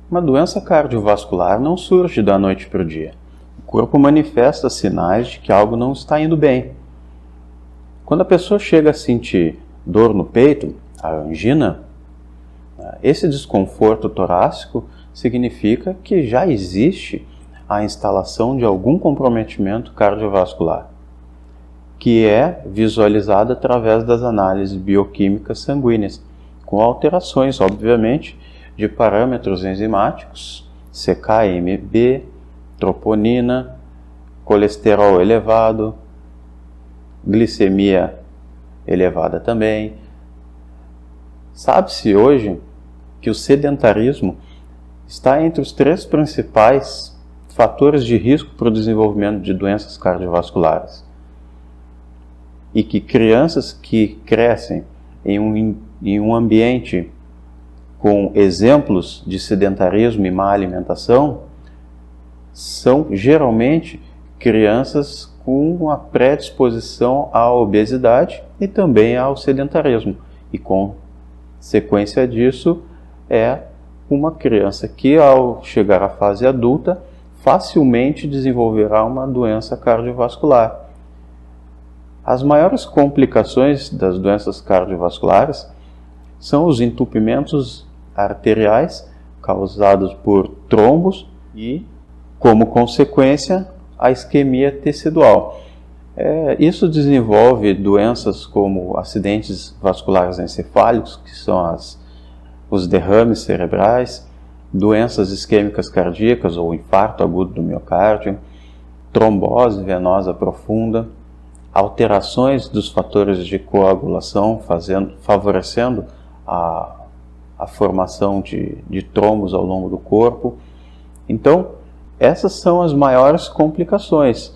Uma doença cardiovascular não surge da noite para o dia. O corpo manifesta sinais de que algo não está indo bem. Quando a pessoa chega a sentir dor no peito, a angina, esse desconforto torácico significa que já existe a instalação de algum comprometimento cardiovascular, que é visualizado através das análises bioquímicas sanguíneas, com alterações, obviamente, de parâmetros enzimáticos, CK-MB, troponina, colesterol elevado, glicemia elevada também. Sabe-se hoje que o sedentarismo está entre os 3 principais fatores de risco para o desenvolvimento de doenças cardiovasculares. E que crianças que crescem em um ambiente com exemplos de sedentarismo e má alimentação são geralmente crianças com uma predisposição à obesidade e também ao sedentarismo. E consequência disso é uma criança que, ao chegar à fase adulta, facilmente desenvolverá uma doença cardiovascular. As maiores complicações das doenças cardiovasculares são os entupimentos arteriais causados por trombos e, como consequência, a isquemia tecidual. Isso desenvolve doenças como acidentes vasculares encefálicos, que são os derrames cerebrais, doenças isquêmicas cardíacas ou infarto agudo do miocárdio, trombose venosa profunda, alterações dos fatores de coagulação, favorecendo a formação de trombos ao longo do corpo. Então, essas são as maiores complicações.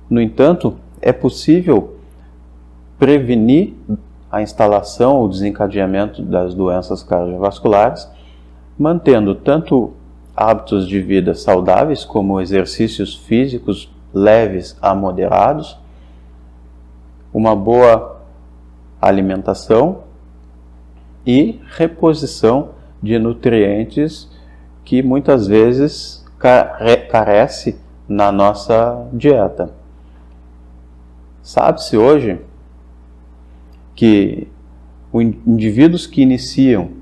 No entanto, é possível prevenir a instalação ou desencadeamento das doenças cardiovasculares, mantendo tanto hábitos de vida saudáveis, como exercícios físicos leves a moderados, uma boa alimentação e reposição de nutrientes que muitas vezes carece na nossa dieta. Sabe-se hoje que indivíduos que iniciam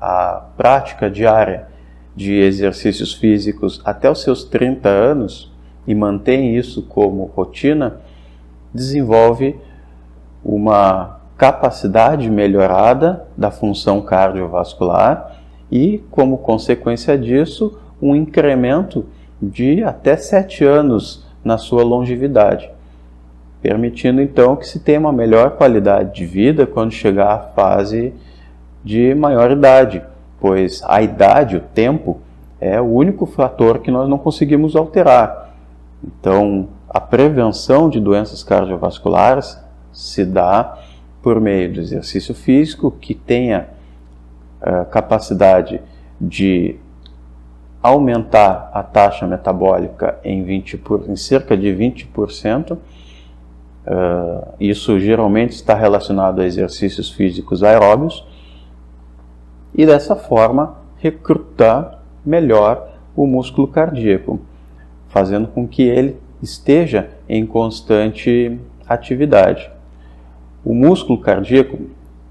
a prática diária de exercícios físicos até os seus 30 anos e mantêm isso como rotina, desenvolve uma capacidade melhorada da função cardiovascular e, como consequência disso, um incremento de até 7 anos na sua longevidade, permitindo então que se tenha uma melhor qualidade de vida quando chegar à fase de maior idade, pois a idade, o tempo, é o único fator que nós não conseguimos alterar. Então, a prevenção de doenças cardiovasculares se dá por meio do exercício físico, que tenha capacidade de aumentar a taxa metabólica em cerca de 20%. Isso geralmente está relacionado a exercícios físicos aeróbios, e dessa forma recrutar melhor o músculo cardíaco, fazendo com que ele esteja em constante atividade. O músculo cardíaco,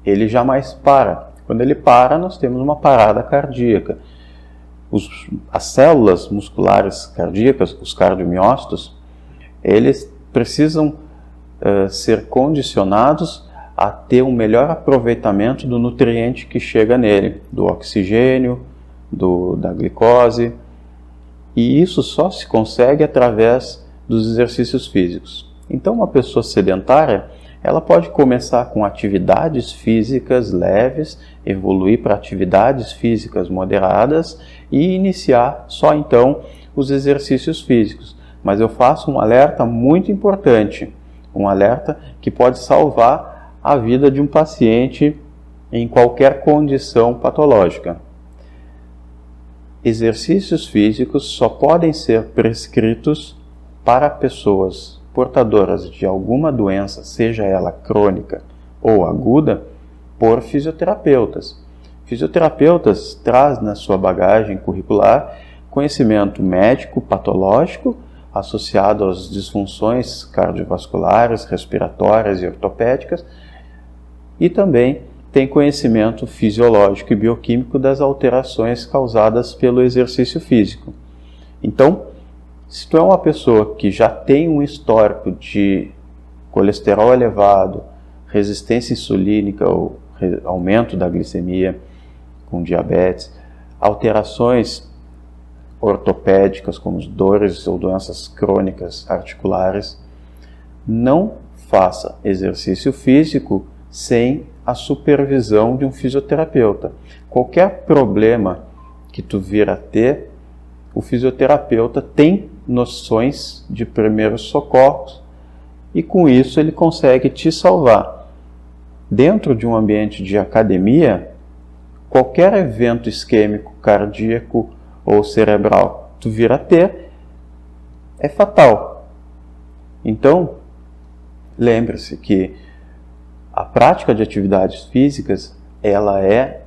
ele jamais para. Quando ele para, nós temos uma parada cardíaca. As células musculares cardíacas, os cardiomiócitos, eles precisam ser condicionados a ter um melhor aproveitamento do nutriente que chega nele, do oxigênio, da glicose, e isso só se consegue através dos exercícios físicos. Então, uma pessoa sedentária, ela pode começar com atividades físicas leves, evoluir para atividades físicas moderadas e iniciar só então os exercícios físicos. Mas eu faço um alerta muito importante, um alerta que pode salvar a vida de um paciente em qualquer condição patológica. Exercícios físicos só podem ser prescritos para pessoas portadoras de alguma doença, seja ela crônica ou aguda, por fisioterapeutas. Fisioterapeutas trazem na sua bagagem curricular conhecimento médico, patológico, associado às disfunções cardiovasculares, respiratórias e ortopédicas, e também tem conhecimento fisiológico e bioquímico das alterações causadas pelo exercício físico. Então, se tu é uma pessoa que já tem um histórico de colesterol elevado, resistência insulínica ou aumento da glicemia com diabetes, alterações ortopédicas como dores ou doenças crônicas articulares, não faça exercício físico sem a supervisão de um fisioterapeuta. Qualquer problema que tu vir a ter, o fisioterapeuta tem noções de primeiros socorros e com isso ele consegue te salvar. Dentro de um ambiente de academia, qualquer evento isquêmico, cardíaco ou cerebral que tu vir a ter é fatal. Então, lembre-se que a prática de atividades físicas, ela é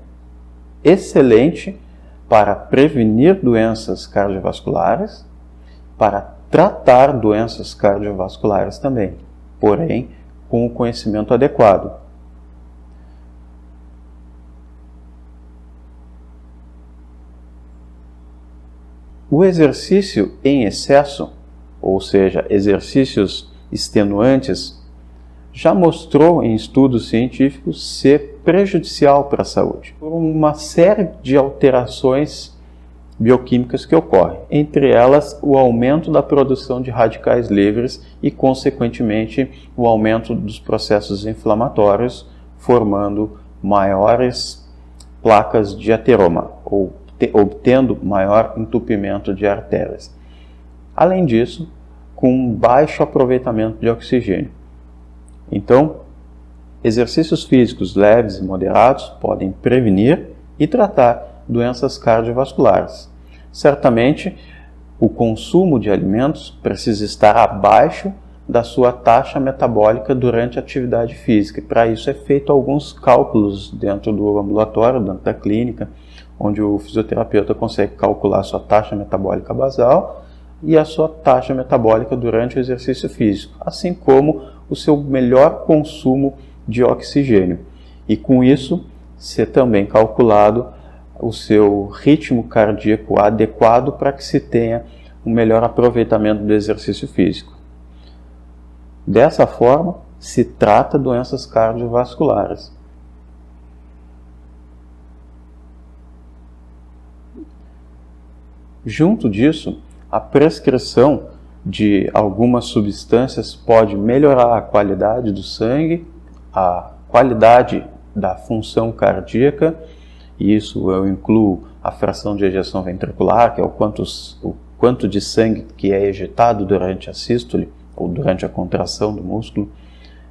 excelente para prevenir doenças cardiovasculares, para tratar doenças cardiovasculares também, porém com o conhecimento adequado. O exercício em excesso, ou seja, exercícios extenuantes, já mostrou em estudos científicos ser prejudicial para a saúde, por uma série de alterações bioquímicas que ocorrem, entre elas o aumento da produção de radicais livres e, consequentemente, o aumento dos processos inflamatórios, formando maiores placas de ateroma, ou obtendo maior entupimento de artérias. Além disso, com baixo aproveitamento de oxigênio. Então, exercícios físicos leves e moderados podem prevenir e tratar doenças cardiovasculares. Certamente, o consumo de alimentos precisa estar abaixo da sua taxa metabólica durante a atividade física. E para isso é feito alguns cálculos dentro do ambulatório, dentro da clínica, onde o fisioterapeuta consegue calcular a sua taxa metabólica basal e a sua taxa metabólica durante o exercício físico, assim como o seu melhor consumo de oxigênio. E com isso, ser também calculado o seu ritmo cardíaco adequado para que se tenha um melhor aproveitamento do exercício físico. Dessa forma, se trata doenças cardiovasculares. Junto disso, a prescrição de algumas substâncias pode melhorar a qualidade do sangue, a qualidade da função cardíaca, e isso eu incluo a fração de ejeção ventricular, que é o quanto de sangue que é ejetado durante a sístole ou durante a contração do músculo,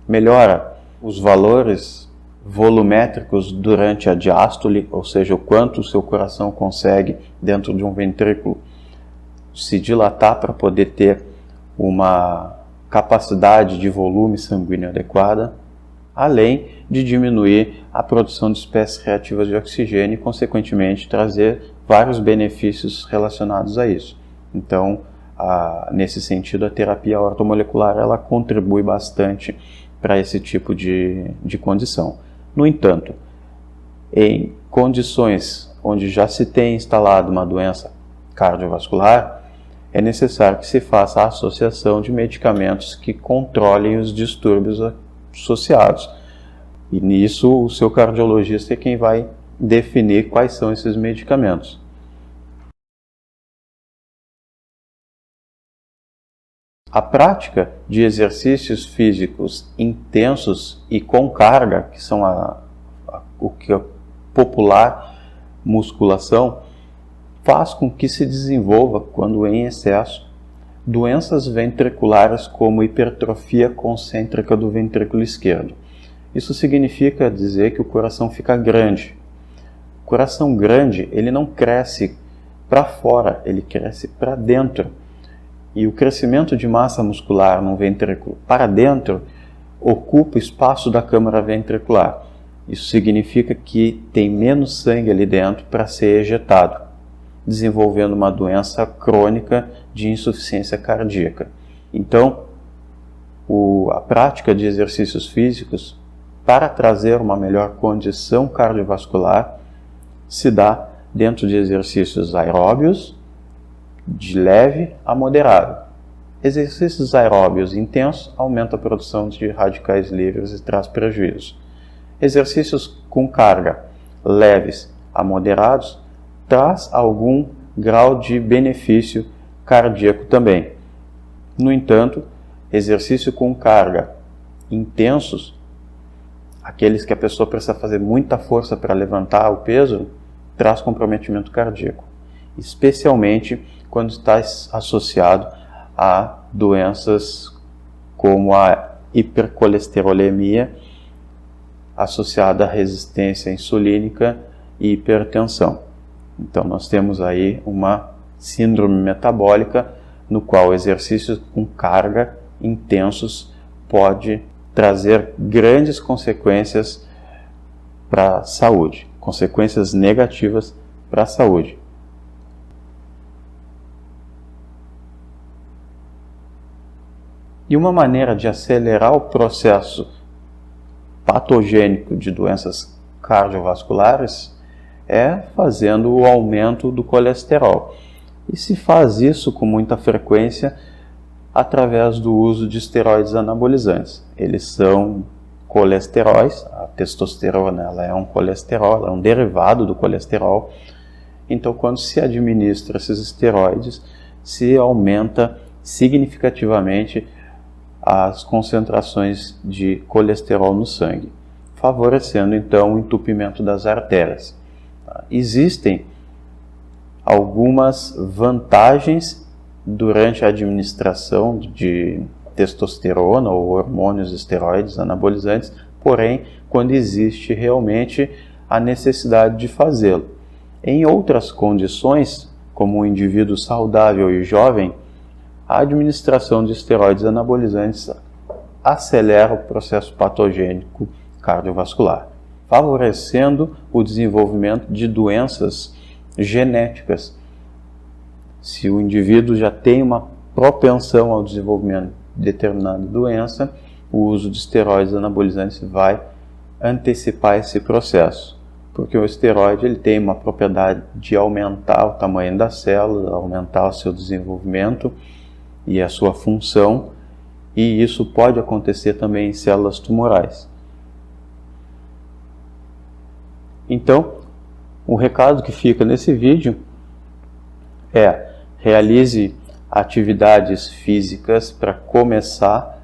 melhora os valores volumétricos durante a diástole, ou seja, o quanto o seu coração consegue dentro de um ventrículo se dilatar para poder ter uma capacidade de volume sanguíneo adequada, além de diminuir a produção de espécies reativas de oxigênio e, consequentemente, trazer vários benefícios relacionados a isso. Então, nesse sentido, a terapia ortomolecular ela contribui bastante para esse tipo de condição. No entanto, em condições onde já se tem instalado uma doença cardiovascular, é necessário que se faça a associação de medicamentos que controlem os distúrbios associados. E nisso, o seu cardiologista é quem vai definir quais são esses medicamentos. A prática de exercícios físicos intensos e com carga, que são o que é popular musculação, faz com que se desenvolva, quando em excesso, doenças ventriculares como hipertrofia concêntrica do ventrículo esquerdo. Isso significa dizer que o coração fica grande. O coração grande, ele não cresce para fora, ele cresce para dentro. E o crescimento de massa muscular no ventrículo para dentro ocupa o espaço da câmara ventricular. Isso significa que tem menos sangue ali dentro para ser ejetado, desenvolvendo uma doença crônica de insuficiência cardíaca. Então, a prática de exercícios físicos para trazer uma melhor condição cardiovascular se dá dentro de exercícios aeróbios, de leve a moderado. Exercícios aeróbios intensos aumentam a produção de radicais livres e traz prejuízo. Exercícios com carga leves a moderados traz algum grau de benefício cardíaco também. No entanto, exercício com carga intensos, aqueles que a pessoa precisa fazer muita força para levantar o peso, traz comprometimento cardíaco, especialmente quando está associado a doenças como a hipercolesterolemia, associada à resistência insulínica e hipertensão. Então nós temos aí uma síndrome metabólica no qual exercícios com carga intensos pode trazer grandes consequências para a saúde, consequências negativas para a saúde. E uma maneira de acelerar o processo patogênico de doenças cardiovasculares é fazendo o aumento do colesterol. E se faz isso com muita frequência através do uso de esteroides anabolizantes. Eles são colesteróis, a testosterona ela é um colesterol, ela é um derivado do colesterol. Então, quando se administra esses esteroides, se aumenta significativamente as concentrações de colesterol no sangue, favorecendo então o entupimento das artérias. Existem algumas vantagens durante a administração de testosterona ou hormônios esteroides anabolizantes, porém, quando existe realmente a necessidade de fazê-lo. Em outras condições, como um indivíduo saudável e jovem, a administração de esteroides anabolizantes acelera o processo patogênico cardiovascular, favorecendo o desenvolvimento de doenças genéticas. Se o indivíduo já tem uma propensão ao desenvolvimento de determinada doença, o uso de esteroides anabolizantes vai antecipar esse processo, porque o esteroide ele tem uma propriedade de aumentar o tamanho da célula, aumentar o seu desenvolvimento e a sua função, e isso pode acontecer também em células tumorais. Então, o recado que fica nesse vídeo é: realize atividades físicas para começar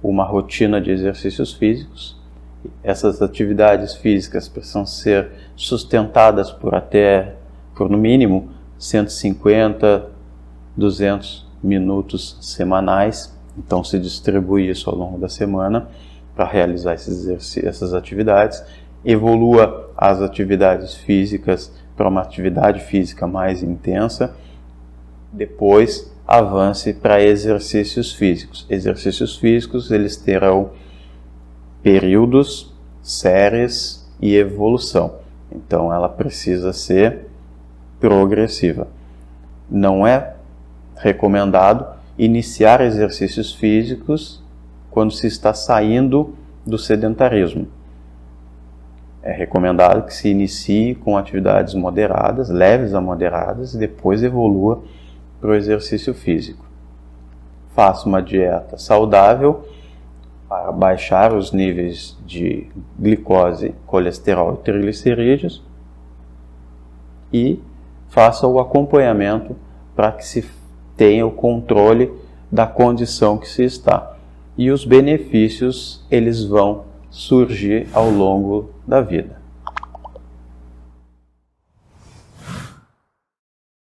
uma rotina de exercícios físicos. Essas atividades físicas precisam ser sustentadas por no mínimo 150, 200 minutos semanais. Então se distribui isso ao longo da semana para realizar essas atividades. Evolua as atividades físicas para uma atividade física mais intensa. Depois avance para exercícios físicos. Exercícios físicos eles terão períodos, séries e evolução. Então ela precisa ser progressiva. Não é recomendado iniciar exercícios físicos quando se está saindo do sedentarismo. É recomendado que se inicie com atividades moderadas, leves a moderadas, e depois evolua para o exercício físico. Faça uma dieta saudável para baixar os níveis de glicose, colesterol e triglicerídeos, e faça o acompanhamento para que se tenha o controle da condição que se está. E os benefícios eles vão surgir ao longo da vida.